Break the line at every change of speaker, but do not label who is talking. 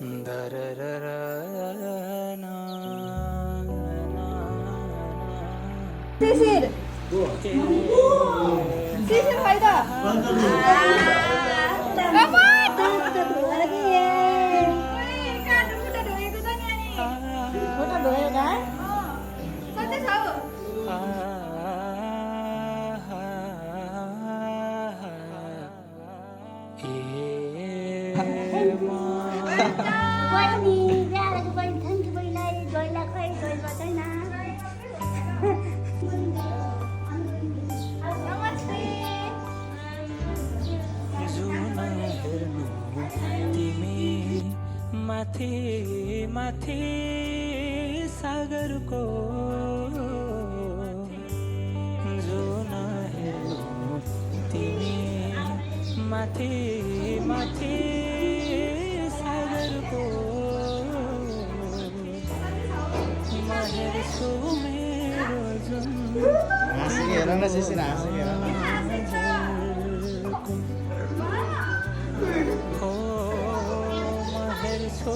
दरररना
Sisir. Sisir फाइदा. Lagi ya. Kan udah itu tanya nih. Udah doya kan? Santai tahu.
बहिनी बिहा गरेको बहिनी थ्याङ्क यू बहिनीलाई जोइला खै जोइ बचाइन
नमस्ते.
जुन हेर्नु तिमी माथि माथि सागरको जुन हेर्नु तिमी माथि माथि सागरको हेर्छु मेरो जुन
हेर न सिसी हाँसेको हेर न
हो म हेर्छु